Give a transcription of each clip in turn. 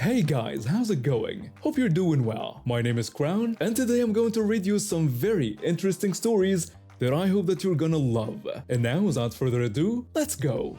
Hey guys, how's it going? Hope you're doing well. My name is Crown, and today I'm going to read you some very interesting stories that I hope that you're gonna love. And now, without further ado, let's go!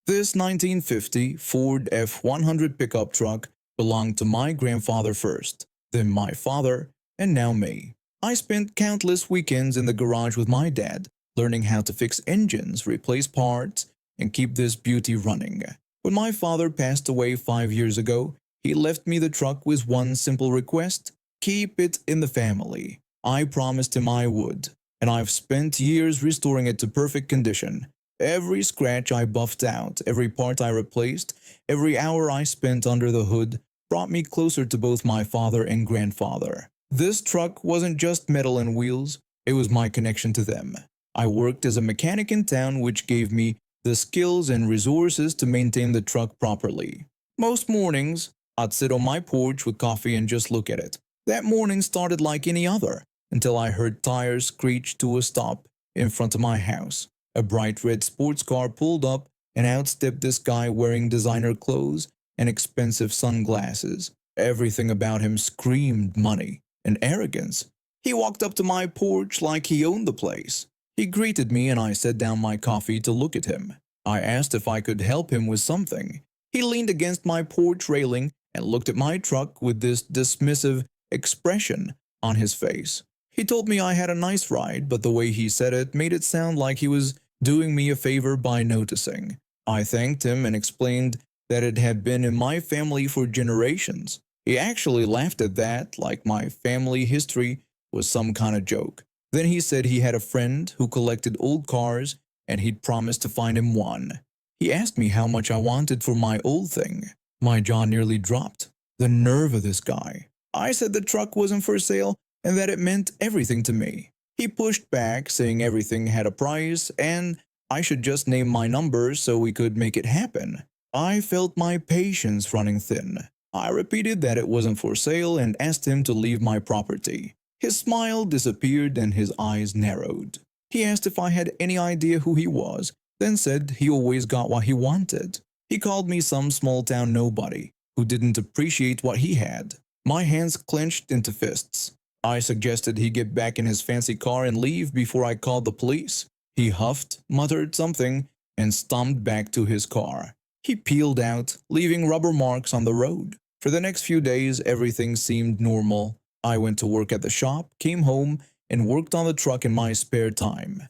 This 1950 Ford F-100 pickup truck belonged to my grandfather first, then my father, and now me. I spent countless weekends in the garage with my dad, learning how to fix engines, replace parts, and keep this beauty running. When my father passed away 5 years ago, he left me the truck with one simple request: keep it in the family. I promised him I would, and I've spent years restoring it to perfect condition. Every scratch I buffed out, every part I replaced, every hour I spent under the hood brought me closer to both my father and grandfather. This truck wasn't just metal and wheels, it was my connection to them. I worked as a mechanic in town, which gave me the skills and resources to maintain the truck properly. Most mornings, I'd sit on my porch with coffee and just look at it. That morning started like any other, until I heard tires screech to a stop in front of my house. A bright red sports car pulled up, and out stepped this guy wearing designer clothes and expensive sunglasses. Everything about him screamed money and arrogance. He walked up to my porch like he owned the place. He greeted me and I set down my coffee to look at him. I asked if I could help him with something. He leaned against my porch railing and looked at my truck with this dismissive expression on his face. He told me I had a nice ride, but the way he said it made it sound like he was doing me a favor by noticing. I thanked him and explained that it had been in my family for generations. He actually laughed at that, like my family history was some kind of joke. Then he said he had a friend who collected old cars and he'd promised to find him one. He asked me how much I wanted for my old thing. My jaw nearly dropped. The nerve of this guy. I said the truck wasn't for sale and that it meant everything to me. He pushed back, saying everything had a price and I should just name my number so we could make it happen. I felt my patience running thin. I repeated that it wasn't for sale and asked him to leave my property. His smile disappeared and his eyes narrowed. He asked if I had any idea who he was, then said he always got what he wanted. He called me some small-town nobody who didn't appreciate what he had. My hands clenched into fists. I suggested he get back in his fancy car and leave before I called the police. He huffed, muttered something, and stomped back to his car. He peeled out, leaving rubber marks on the road. For the next few days, everything seemed normal. I went to work at the shop, came home, and worked on the truck in my spare time.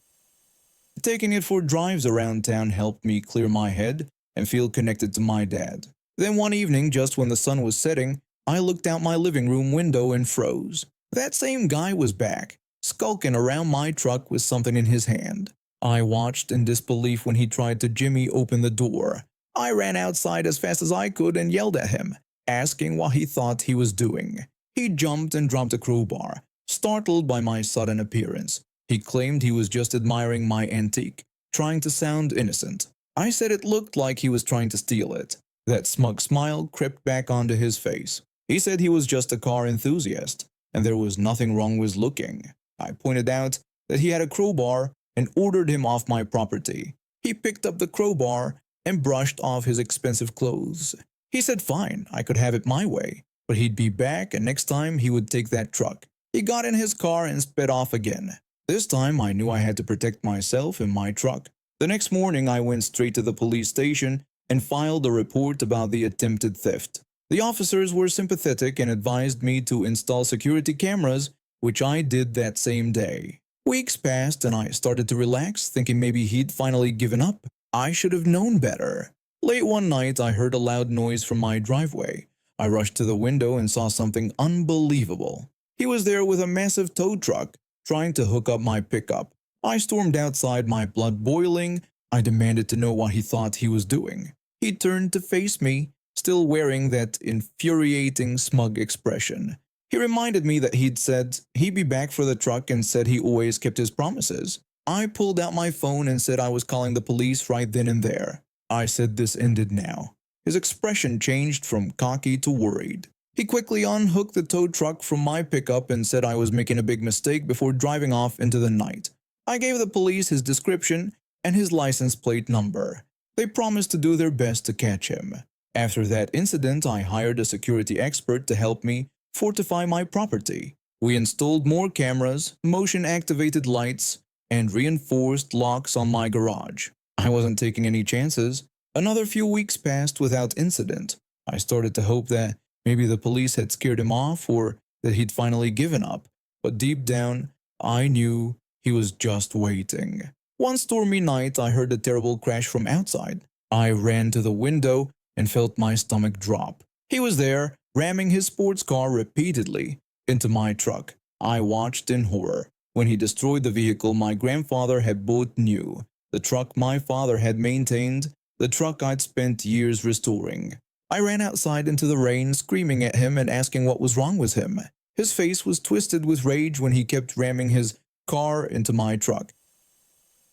Taking it for drives around town helped me clear my head and feel connected to my dad. Then one evening, just when the sun was setting, I looked out my living room window and froze. That same guy was back, skulking around my truck with something in his hand. I watched in disbelief when he tried to jimmy open the door. I ran outside as fast as I could and yelled at him, asking what he thought he was doing. He jumped and dropped a crowbar, startled by my sudden appearance. He claimed he was just admiring my antique, trying to sound innocent. I said it looked like he was trying to steal it. That smug smile crept back onto his face. He said he was just a car enthusiast, and there was nothing wrong with looking. I pointed out that he had a crowbar and ordered him off my property. He picked up the crowbar and brushed off his expensive clothes. He said fine, I could have it my way, but he'd be back and next time he would take that truck. He got in his car and sped off again. This time I knew I had to protect myself and my truck. The next morning I went straight to the police station and filed a report about the attempted theft. The officers were sympathetic and advised me to install security cameras, which I did that same day. Weeks passed and I started to relax, thinking maybe he'd finally given up. I should have known better. Late one night I heard a loud noise from my driveway. I rushed to the window and saw something unbelievable. He was there with a massive tow truck, trying to hook up my pickup. I stormed outside, my blood boiling. I demanded to know what he thought he was doing. He turned to face me, still wearing that infuriating smug expression. He reminded me that he'd said he'd be back for the truck and said he always kept his promises. I pulled out my phone and said I was calling the police right then and there. I said this ended now. His expression changed from cocky to worried. He quickly unhooked the tow truck from my pickup and said I was making a big mistake before driving off into the night. I gave the police his description and his license plate number. They promised to do their best to catch him. After that incident, I hired a security expert to help me fortify my property. We installed more cameras, motion-activated lights, and reinforced locks on my garage. I wasn't taking any chances. Another few weeks passed without incident. I started to hope that maybe the police had scared him off or that he'd finally given up. But deep down, I knew he was just waiting. One stormy night, I heard a terrible crash from outside. I ran to the window and felt my stomach drop. He was there, ramming his sports car repeatedly into my truck. I watched in horror. When he destroyed the vehicle my grandfather had bought new, the truck my father had maintained, the truck I'd spent years restoring. I ran outside into the rain, screaming at him and asking what was wrong with him. His face was twisted with rage when he kept ramming his car into my truck.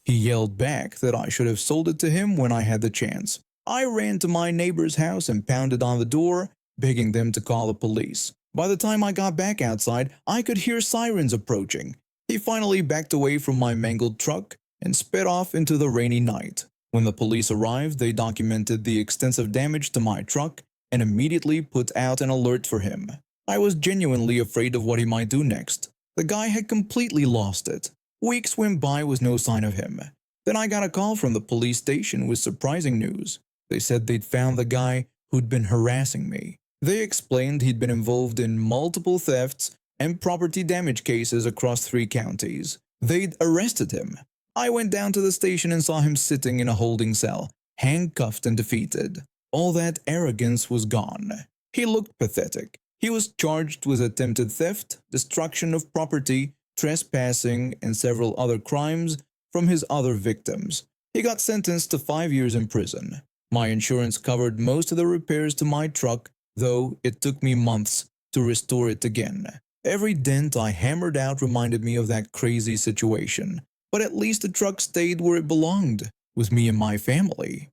He yelled back that I should have sold it to him when I had the chance. I ran to my neighbor's house and pounded on the door, begging them to call the police. By the time I got back outside, I could hear sirens approaching. He finally backed away from my mangled truck and sped off into the rainy night. When the police arrived, they documented the extensive damage to my truck and immediately put out an alert for him. I was genuinely afraid of what he might do next. The guy had completely lost it. Weeks went by with no sign of him. Then I got a call from the police station with surprising news. They said they'd found the guy who'd been harassing me. They explained he'd been involved in multiple thefts and property damage cases across 3 counties. They'd arrested him. I went down to the station and saw him sitting in a holding cell, handcuffed and defeated. All that arrogance was gone. He looked pathetic. He was charged with attempted theft, destruction of property, trespassing, and several other crimes from his other victims. He got sentenced to 5 years in prison. My insurance covered most of the repairs to my truck, though it took me months to restore it again. Every dent I hammered out reminded me of that crazy situation. But at least the truck stayed where it belonged, with me and my family.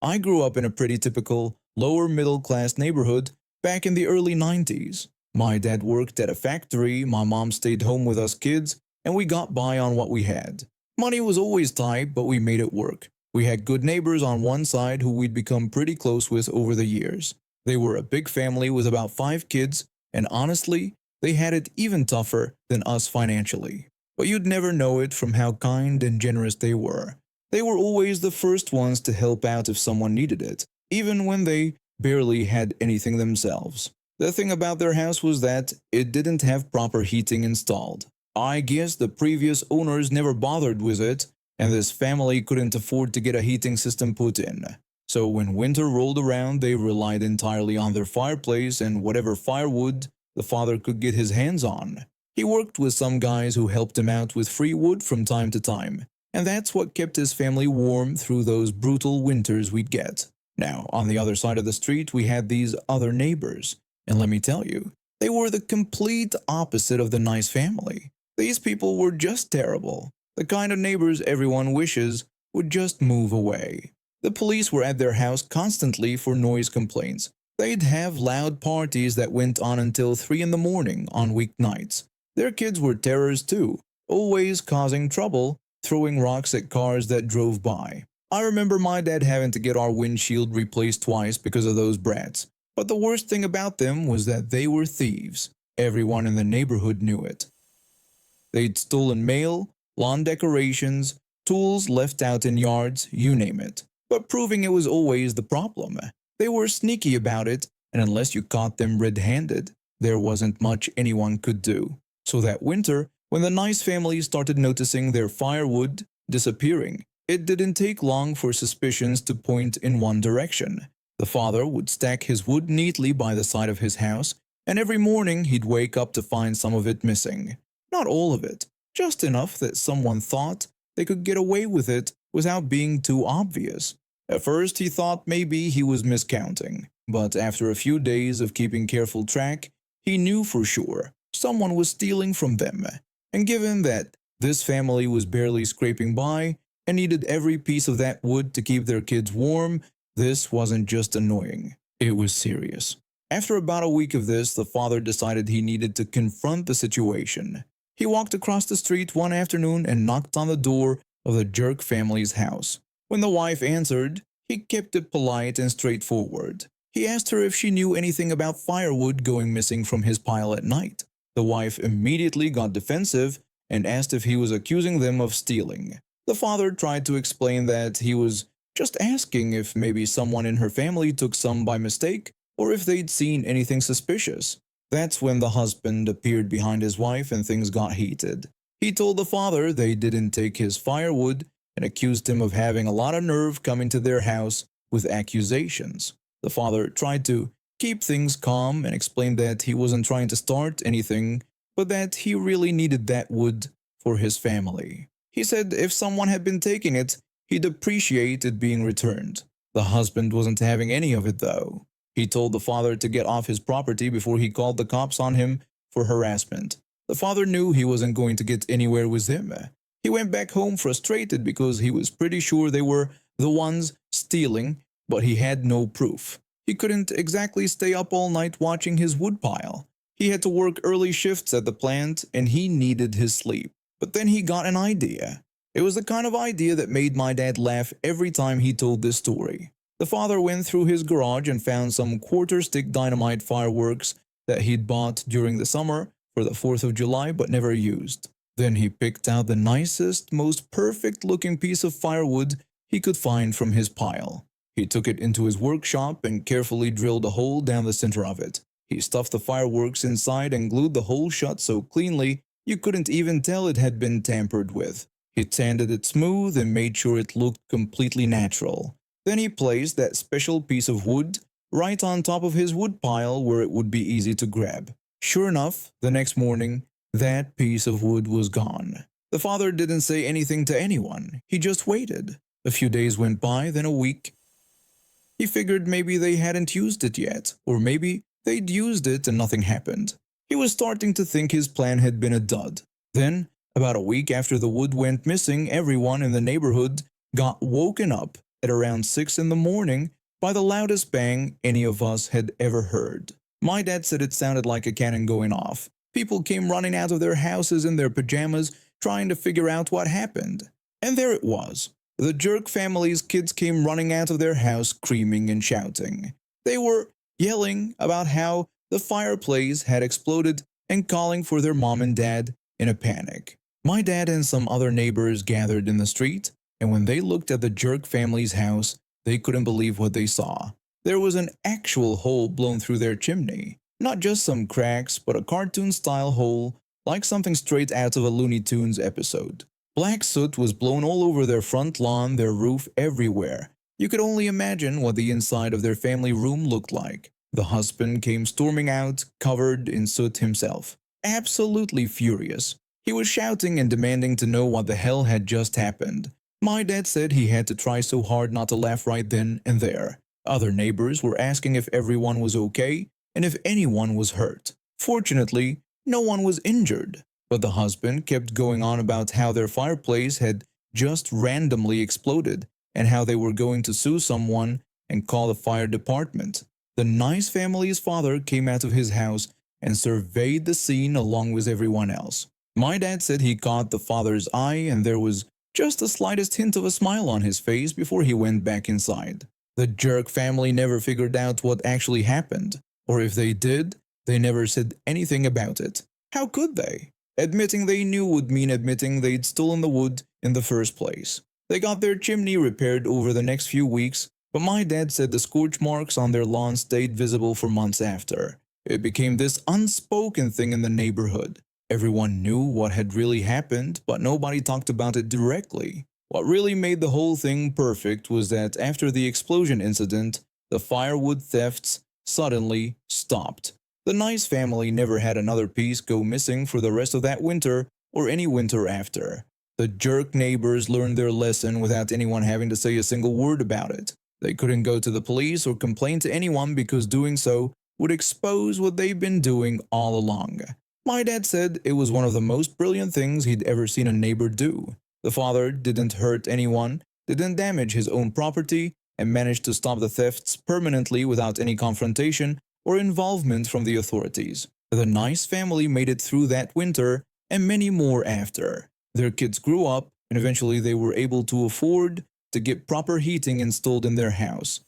I grew up in a pretty typical, lower-middle-class neighborhood back in the early 90s. My dad worked at a factory, my mom stayed home with us kids, and we got by on what we had. Money was always tight, but we made it work. We had good neighbors on one side who we'd become pretty close with over the years. They were a big family with about 5 kids, and honestly, they had it even tougher than us financially. But you'd never know it from how kind and generous they were. They were always the first ones to help out if someone needed it, even when they barely had anything themselves. The thing about their house was that it didn't have proper heating installed. I guess the previous owners never bothered with it, and this family couldn't afford to get a heating system put in. So when winter rolled around, they relied entirely on their fireplace and whatever firewood the father could get his hands on. He worked with some guys who helped him out with free wood from time to time, and that's what kept his family warm through those brutal winters we'd get. Now, on the other side of the street, we had these other neighbors, and let me tell you, they were the complete opposite of the nice family. These people were just terrible, the kind of neighbors everyone wishes would just move away. The police were at their house constantly for noise complaints. They'd have loud parties that went on until 3 in the morning on weeknights. Their kids were terrors too, always causing trouble, throwing rocks at cars that drove by. I remember my dad having to get our windshield replaced twice because of those brats. But the worst thing about them was that they were thieves. Everyone in the neighborhood knew it. They'd stolen mail, lawn decorations, tools left out in yards, you name it. But proving it was always the problem. They were sneaky about it, and unless you caught them red-handed, there wasn't much anyone could do. So that winter, when the nice family started noticing their firewood disappearing, it didn't take long for suspicions to point in one direction. The father would stack his wood neatly by the side of his house, and every morning he'd wake up to find some of it missing. Not all of it, just enough that someone thought they could get away with it without being too obvious. At first he thought maybe he was miscounting, but after a few days of keeping careful track, he knew for sure someone was stealing from them. And given that this family was barely scraping by and needed every piece of that wood to keep their kids warm, this wasn't just annoying, it was serious. After about a week of this, the father decided he needed to confront the situation. He walked across the street one afternoon and knocked on the door of the Jerk family's house. When the wife answered, he kept it polite and straightforward. He asked her if she knew anything about Firewood going missing from his pile at night. The wife immediately got defensive and asked if he was accusing them of stealing. The father tried to explain that he was just asking if maybe someone in her family took some by mistake or if they'd seen anything suspicious. That's when the husband appeared behind his wife and things got heated. He told the father they didn't take his firewood and accused him of having a lot of nerve coming to their house with accusations. The father tried to keep things calm and explained that he wasn't trying to start anything, but that he really needed that wood for his family. He said if someone had been taking it, he'd appreciate it being returned. The husband wasn't having any of it though. He told the father to get off his property before he called the cops on him for harassment. The father knew he wasn't going to get anywhere with him. He went back home frustrated because he was pretty sure they were the ones stealing, but he had no proof. He couldn't exactly stay up all night watching his woodpile. He had to work early shifts at the plant and he needed his sleep. But then he got an idea. It was the kind of idea that made my dad laugh every time he told this story. The father went through his garage and found some quarter-stick dynamite fireworks that he'd bought during the summer for the 4th of July but never used. Then he picked out the nicest, most perfect-looking piece of firewood he could find from his pile. He took it into his workshop and carefully drilled a hole down the center of it. He stuffed the fireworks inside and glued the hole shut so cleanly you couldn't even tell it had been tampered with. He sanded it smooth and made sure it looked completely natural. Then he placed that special piece of wood right on top of his wood pile where it would be easy to grab. Sure enough, the next morning, that piece of wood was gone. The father didn't say anything to anyone. He just waited. A few days went by, then a week. He figured maybe they hadn't used it yet, or maybe they'd used it and nothing happened. He was starting to think his plan had been a dud. Then, about a week after the wood went missing, everyone in the neighborhood got woken up at around 6 in the morning by the loudest bang any of us had ever heard. My dad said it sounded like a cannon going off. People came running out of their houses in their pajamas trying to figure out what happened. And there it was. The Jerk family's kids came running out of their house screaming and shouting. They were yelling about how the fireplace had exploded and calling for their mom and dad in a panic. My dad and some other neighbors gathered in the street, and when they looked at the Jerk family's house, they couldn't believe what they saw. There was an actual hole blown through their chimney. Not just some cracks, but a cartoon-style hole, like something straight out of a Looney Tunes episode. Black soot was blown all over their front lawn, their roof, everywhere. You could only imagine what the inside of their family room looked like. The husband came storming out, covered in soot himself. Absolutely furious. He was shouting and demanding to know what the hell had just happened. My dad said he had to try so hard not to laugh right then and there. Other neighbors were asking if everyone was okay and if anyone was hurt. Fortunately, no one was injured. But the husband kept going on about how their fireplace had just randomly exploded and how they were going to sue someone and call the fire department. The nice family's father came out of his house and surveyed the scene along with everyone else. My dad said he caught the father's eye and there was just the slightest hint of a smile on his face before he went back inside. The Jerk family never figured out what actually happened, or if they did, they never said anything about it. How could they? Admitting they knew would mean admitting they'd stolen the wood in the first place. They got their chimney repaired over the next few weeks, but my dad said the scorch marks on their lawn stayed visible for months after. It became this unspoken thing in the neighborhood. Everyone knew what had really happened, but nobody talked about it directly. What really made the whole thing perfect was that after the explosion incident, the firewood thefts suddenly stopped. The nice family never had another piece go missing for the rest of that winter or any winter after. The Jerk neighbors learned their lesson without anyone having to say a single word about it. They couldn't go to the police or complain to anyone because doing so would expose what they've been doing all along. My dad said it was one of the most brilliant things he'd ever seen a neighbor do. The father didn't hurt anyone, didn't damage his own property, and managed to stop the thefts permanently without any confrontation or involvement from the authorities. The nice family made it through that winter and many more after. Their kids grew up, and eventually they were able to afford to get proper heating installed in their house.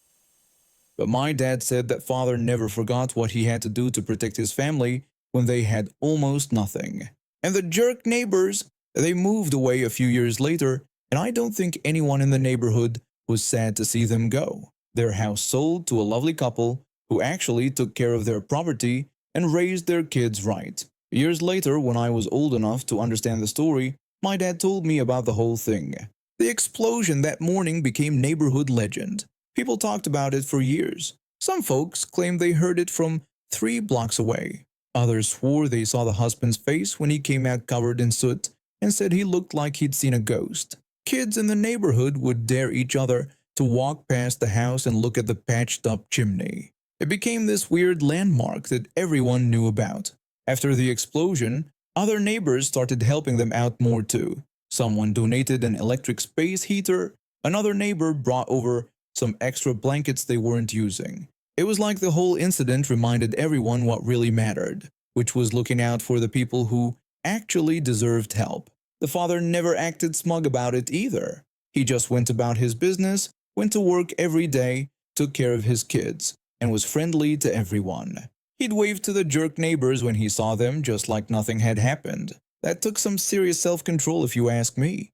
But my dad said that father never forgot what he had to do to protect his family when they had almost nothing. And the jerk neighbors, they moved away a few years later, and I don't think anyone in the neighborhood was sad to see them go. Their house sold to a lovely couple who actually took care of their property and raised their kids right. Years later, when I was old enough to understand the story, my dad told me about the whole thing. The explosion that morning became neighborhood legend. People talked about it for years. Some folks claimed they heard it from 3 blocks away. Others swore they saw the husband's face when he came out covered in soot and said he looked like he'd seen a ghost. Kids in the neighborhood would dare each other to walk past the house and look at the patched-up chimney. It became this weird landmark that everyone knew about. After the explosion, other neighbors started helping them out more too. Someone donated an electric space heater. Another neighbor brought over some extra blankets they weren't using. It was like the whole incident reminded everyone what really mattered, which was looking out for the people who actually deserved help. The father never acted smug about it either. He just went about his business, went to work every day, took care of his kids, and was friendly to everyone. He'd wave to the jerk neighbors when he saw them just like nothing had happened. That took some serious self-control if you ask me.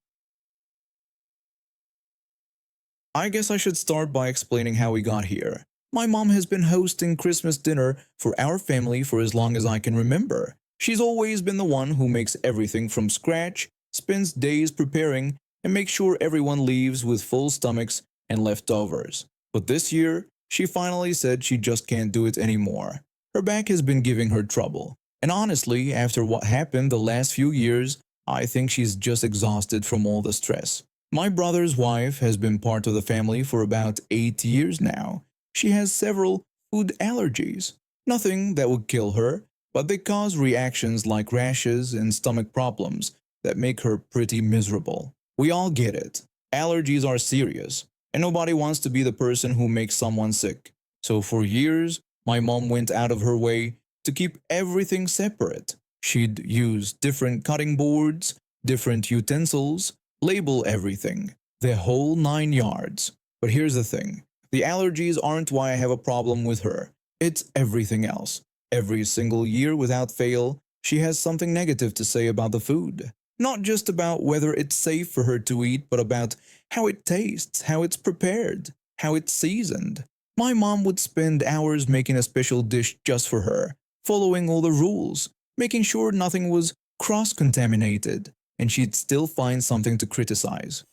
I guess I should start by explaining how we got here. My mom has been hosting Christmas dinner for our family for as long as I can remember. She's always been the one who makes everything from scratch, spends days preparing, and makes sure everyone leaves with full stomachs and leftovers. But this year, she finally said she just can't do it anymore. Her back has been giving her trouble. And honestly, after what happened the last few years, I think she's just exhausted from all the stress. My brother's wife has been part of the family for about 8 years now. She has several food allergies. Nothing that would kill her, but they cause reactions like rashes and stomach problems that make her pretty miserable. We all get it. Allergies are serious, and nobody wants to be the person who makes someone sick. So for years, my mom went out of her way to keep everything separate. She'd use different cutting boards, different utensils, label everything, the whole 9 yards. But here's the thing. The allergies aren't why I have a problem with her. It's everything else. Every single year without fail, she has something negative to say about the food. Not just about whether it's safe for her to eat, but about how it tastes, how it's prepared, how it's seasoned. My mom would spend hours making a special dish just for her, following all the rules, making sure nothing was cross-contaminated, and she'd still find something to criticize.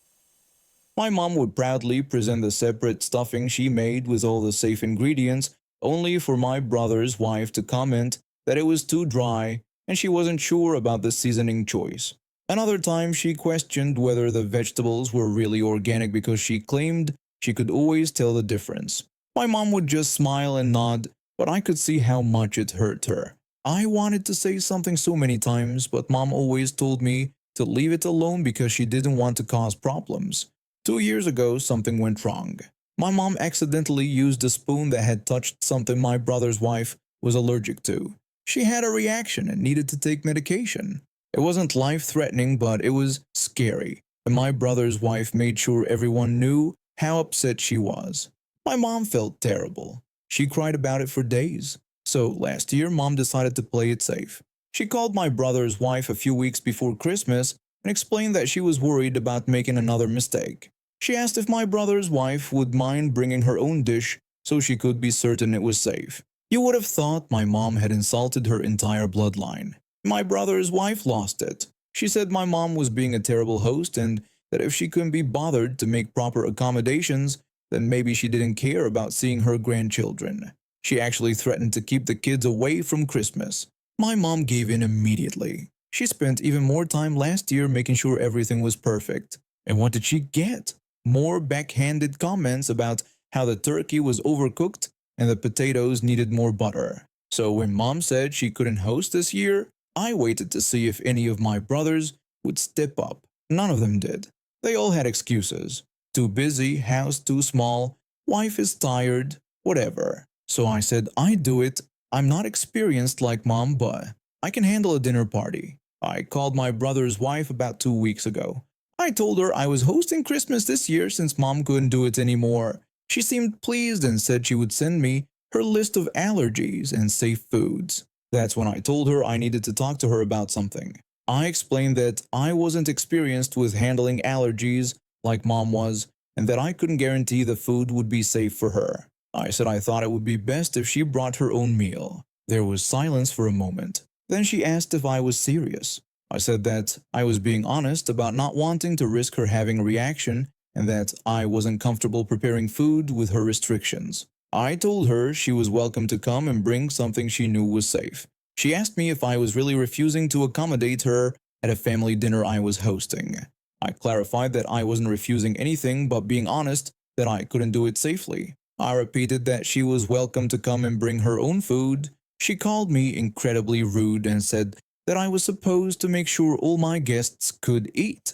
My mom would proudly present the separate stuffing she made with all the safe ingredients, only for my brother's wife to comment that it was too dry and she wasn't sure about the seasoning choice. Another time she questioned whether the vegetables were really organic because she claimed she could always tell the difference. My mom would just smile and nod, but I could see how much it hurt her. I wanted to say something so many times, but mom always told me to leave it alone because she didn't want to cause problems. 2 years ago, something went wrong. My mom accidentally used a spoon that had touched something my brother's wife was allergic to. She had a reaction and needed to take medication. It wasn't life-threatening, but it was scary, and my brother's wife made sure everyone knew how upset she was. My mom felt terrible. She cried about it for days. So last year, mom decided to play it safe. She called my brother's wife a few weeks before Christmas and explained that she was worried about making another mistake. She asked if my brother's wife would mind bringing her own dish so she could be certain it was safe. You would have thought my mom had insulted her entire bloodline. My brother's wife lost it. She said my mom was being a terrible host and that if she couldn't be bothered to make proper accommodations, then maybe she didn't care about seeing her grandchildren. She actually threatened to keep the kids away from Christmas. My mom gave in immediately. She spent even more time last year making sure everything was perfect. And what did she get? More backhanded comments about how the turkey was overcooked and the potatoes needed more butter. So when mom said she couldn't host this year, I waited to see if any of my brothers would step up. None of them did. They all had excuses. Too busy, house too small, wife is tired, whatever. So I said, I'd do it. I'm not experienced like mom, but I can handle a dinner party. I called my brother's wife about 2 weeks ago. I told her I was hosting Christmas this year since mom couldn't do it anymore. She seemed pleased and said she would send me her list of allergies and safe foods. That's when I told her I needed to talk to her about something. I explained that I wasn't experienced with handling allergies like mom was, and that I couldn't guarantee the food would be safe for her. I said I thought it would be best if she brought her own meal. There was silence for a moment. Then she asked if I was serious. I said that I was being honest about not wanting to risk her having a reaction and that I wasn't comfortable preparing food with her restrictions. I told her she was welcome to come and bring something she knew was safe. She asked me if I was really refusing to accommodate her at a family dinner I was hosting. I clarified that I wasn't refusing anything but being honest that I couldn't do it safely. I repeated that she was welcome to come and bring her own food. She called me incredibly rude and said that I was supposed to make sure all my guests could eat.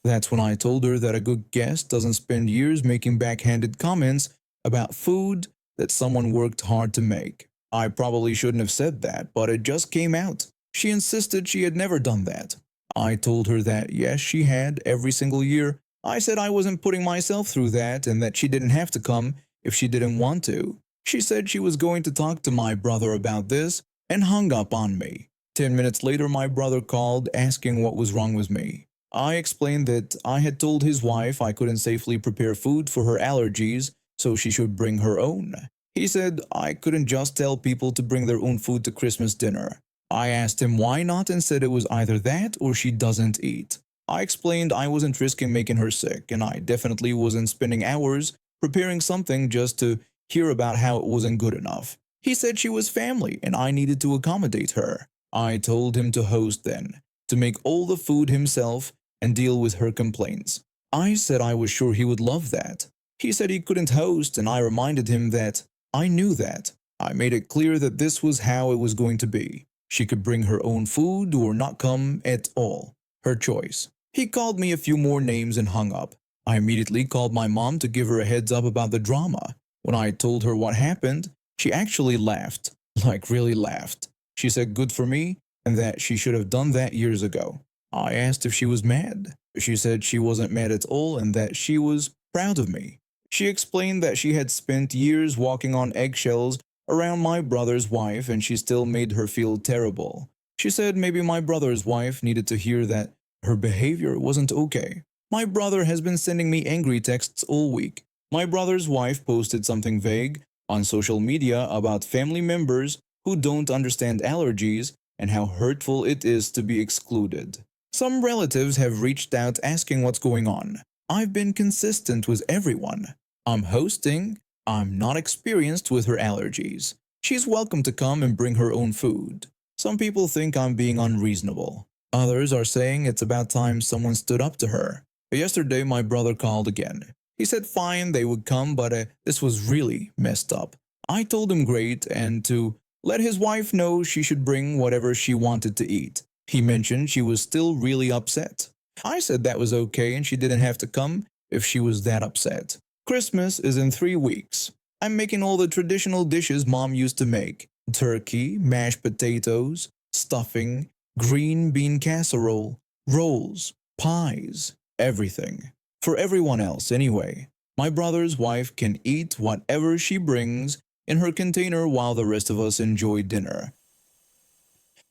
That's when I told her that a good guest doesn't spend years making backhanded comments about food that someone worked hard to make. I probably shouldn't have said that, but it just came out. She insisted she had never done that. I told her that yes, she had every single year. I said I wasn't putting myself through that and that she didn't have to come if she didn't want to. She said she was going to talk to my brother about this and hung up on me. 10 minutes later, my brother called asking what was wrong with me. I explained that I had told his wife I couldn't safely prepare food for her allergies, so she should bring her own. He said I couldn't just tell people to bring their own food to Christmas dinner. I asked him why not and said it was either that or she doesn't eat. I explained I wasn't risking making her sick and I definitely wasn't spending hours preparing something just to hear about how it wasn't good enough. He said she was family and I needed to accommodate her. I told him to host then, to make all the food himself and deal with her complaints. I said I was sure he would love that. He said he couldn't host and I reminded him that I knew that. I made it clear that this was how it was going to be. She could bring her own food or not come at all. Her choice. He called me a few more names and hung up. I immediately called my mom to give her a heads up about the drama. When I told her what happened, she actually laughed. Like really laughed. She said good for me and that she should have done that years ago. I asked if she was mad. She said she wasn't mad at all and that she was proud of me. She explained that she had spent years walking on eggshells around my brother's wife and she still made her feel terrible. She said maybe my brother's wife needed to hear that her behavior wasn't okay. My brother has been sending me angry texts all week. My brother's wife posted something vague on social media about family members who don't understand allergies and how hurtful it is to be excluded. Some relatives have reached out asking what's going on. I've been consistent with everyone. I'm hosting. I'm not experienced with her allergies. She's welcome to come and bring her own food. Some people think I'm being unreasonable. Others are saying it's about time someone stood up to her. Yesterday, my brother called again. He said fine, they would come, but this was really messed up. I told him great and to let his wife know she should bring whatever she wanted to eat. He mentioned she was still really upset. I said that was okay and she didn't have to come if she was that upset. Christmas is in 3 weeks. I'm making all the traditional dishes mom used to make. Turkey, mashed potatoes, stuffing, green bean casserole, rolls, pies, everything. For everyone else anyway. My brother's wife can eat whatever she brings in her container while the rest of us enjoy dinner.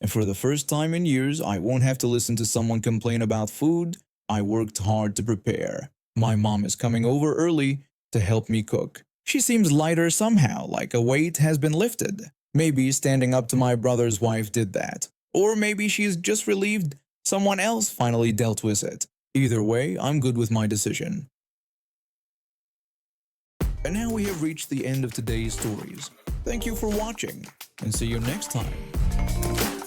And for the first time in years, I won't have to listen to someone complain about food I worked hard to prepare. My mom is coming over early to help me cook. She seems lighter somehow, like a weight has been lifted. Maybe standing up to my brother's wife did that. Or maybe she's just relieved someone else finally dealt with it. Either way, I'm good with my decision. And now we have reached the end of today's stories. Thank you for watching, and see you next time.